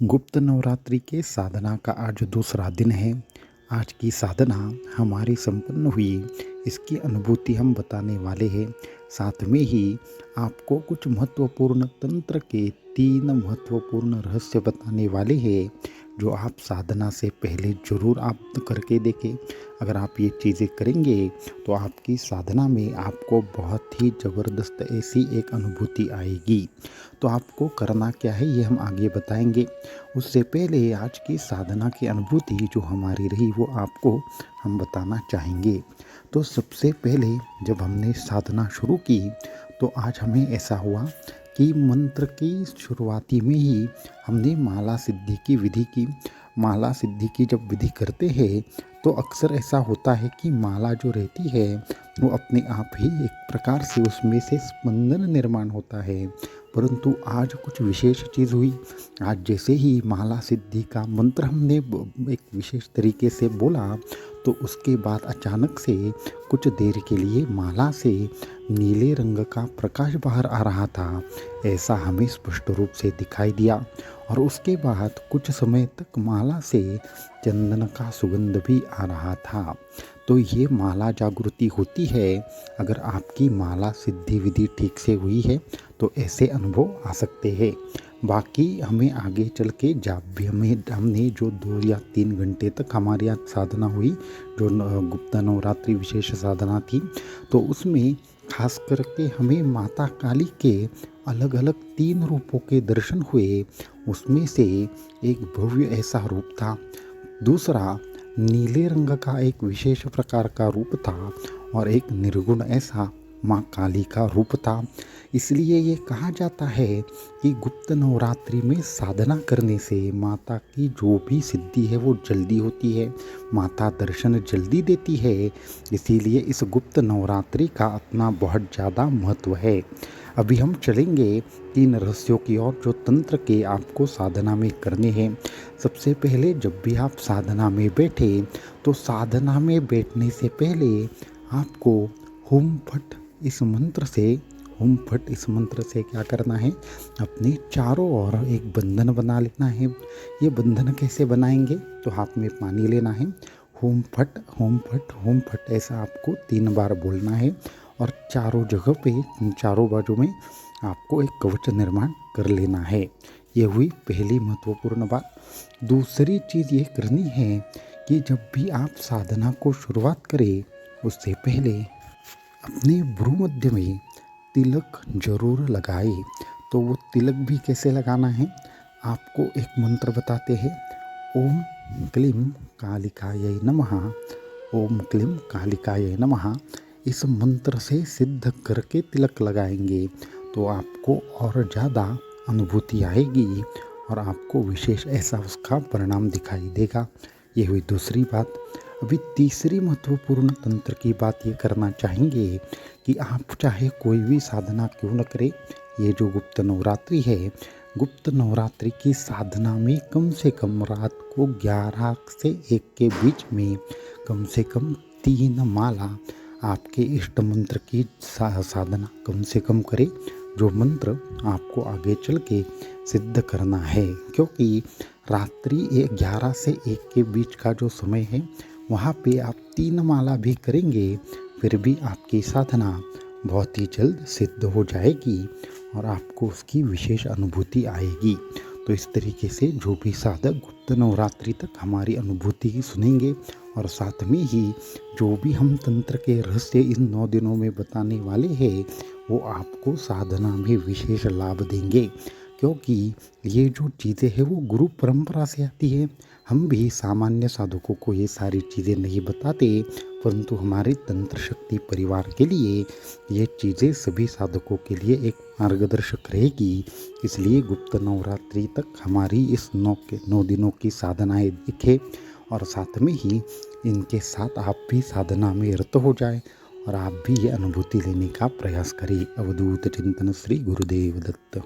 गुप्त नवरात्रि के साधना का आज दूसरा दिन है। आज की साधना हमारी संपन्न हुई, इसकी अनुभूति हम बताने वाले हैं। साथ में ही आपको कुछ महत्वपूर्ण तंत्र के 3 महत्वपूर्ण रहस्य बताने वाले हैं, जो आप साधना से पहले ज़रूर आप करके देखें। अगर आप ये चीज़ें करेंगे तो आपकी साधना में आपको बहुत ही ज़बरदस्त ऐसी एक अनुभूति आएगी। तो आपको करना क्या है ये हम आगे बताएंगे। उससे पहले आज की साधना की अनुभूति जो हमारी रही वो आपको हम बताना चाहेंगे। तो सबसे पहले जब हमने साधना शुरू की तो आज हमें ऐसा हुआ कि मंत्र की शुरुआती में ही हमने माला सिद्धि की विधि की। माला सिद्धि की जब विधि करते हैं तो अक्सर ऐसा होता है कि माला जो रहती है वो अपने आप ही एक प्रकार से उसमें से स्पंदन निर्माण होता है। परंतु आज कुछ विशेष चीज़ हुई। आज जैसे ही माला सिद्धि का मंत्र हमने एक विशेष तरीके से बोला तो उसके बाद अचानक से कुछ देर के लिए माला से नीले रंग का प्रकाश बाहर आ रहा था, ऐसा हमें स्पष्ट रूप से दिखाई दिया। और उसके बाद कुछ समय तक माला से चंदन का सुगंध भी आ रहा था। तो ये माला जागृति होती है। अगर आपकी माला सिद्धि विधि ठीक से हुई है तो ऐसे अनुभव आ सकते हैं। बाकी हमें आगे चल के जब भी हमने जो 2 या 3 घंटे तक हमारे यहाँ साधना हुई, जो गुप्त नवरात्रि विशेष साधना थी, तो उसमें खास करके हमें माता काली के अलग अलग 3 रूपों के दर्शन हुए। उसमें से एक भव्य ऐसा रूप था, दूसरा नीले रंग का एक विशेष प्रकार का रूप था और एक निर्गुण ऐसा माँ काली का रूप था। इसलिए ये कहा जाता है कि गुप्त नवरात्रि में साधना करने से माता की जो भी सिद्धि है वो जल्दी होती है, माता दर्शन जल्दी देती है। इसीलिए इस गुप्त नवरात्रि का अपना बहुत ज़्यादा महत्व है। अभी हम चलेंगे 3 रहस्यों की ओर जो तंत्र के आपको साधना में करने हैं। सबसे पहले जब भी आप साधना में बैठे तो साधना में बैठने से पहले आपको हुम फट इस मंत्र से क्या करना है, अपने चारों ओर एक बंधन बना लेना है। ये बंधन कैसे बनाएंगे, तो हाथ में पानी लेना है, हुम फट हुम फट हुम फट ऐसा आपको 3 बार बोलना है और चारों जगह पे चारों बाजू में आपको एक कवच निर्माण कर लेना है। ये हुई पहली महत्वपूर्ण बात। दूसरी चीज़ ये करनी है कि जब भी आप साधना को शुरुआत करें उससे पहले अपने भ्रू मध्य में तिलक जरूर लगाए। तो वो तिलक भी कैसे लगाना है, आपको एक मंत्र बताते हैं, ओम क्लीम कालिकायै नमः, ओम क्लीम कालिकायै नमः। इस मंत्र से सिद्ध करके तिलक लगाएंगे तो आपको और ज़्यादा अनुभूति आएगी और आपको विशेष ऐसा उसका परिणाम दिखाई देगा। ये हुई दूसरी बात। अभी तीसरी महत्वपूर्ण तंत्र की बात ये करना चाहेंगे कि आप चाहे कोई भी साधना क्यों न करें, ये जो गुप्त नवरात्रि है, गुप्त नवरात्रि की साधना में कम से कम रात को 11 से 1 के बीच में कम से कम 3 माला आपके इष्ट मंत्र की साधना कम से कम करें, जो मंत्र आपको आगे चल के सिद्ध करना है। क्योंकि रात्रि 11 से 1 के बीच का जो समय है वहाँ पे आप 3 माला भी करेंगे फिर भी आपकी साधना बहुत ही जल्द सिद्ध हो जाएगी और आपको उसकी विशेष अनुभूति आएगी। तो इस तरीके से जो भी साधक गुप्त नवरात्रि तक हमारी अनुभूति सुनेंगे और साथ में ही जो भी हम तंत्र के रहस्य इन 9 दिनों में बताने वाले हैं वो आपको साधना में विशेष लाभ देंगे। क्योंकि ये जो चीज़ें हैं वो गुरु परंपरा से आती है। हम भी सामान्य साधकों को ये सारी चीज़ें नहीं बताते, परंतु हमारे तंत्र शक्ति परिवार के लिए ये चीज़ें सभी साधकों के लिए एक मार्गदर्शक रहेगी। इसलिए गुप्त नवरात्रि तक हमारी इस 9 दिनों की साधनाएं दिखे और साथ में ही इनके साथ आप भी साधना में रत हो जाए और आप भी ये अनुभूति लेने का प्रयास करें। अवधूत चिंतन श्री गुरुदेव दत्त।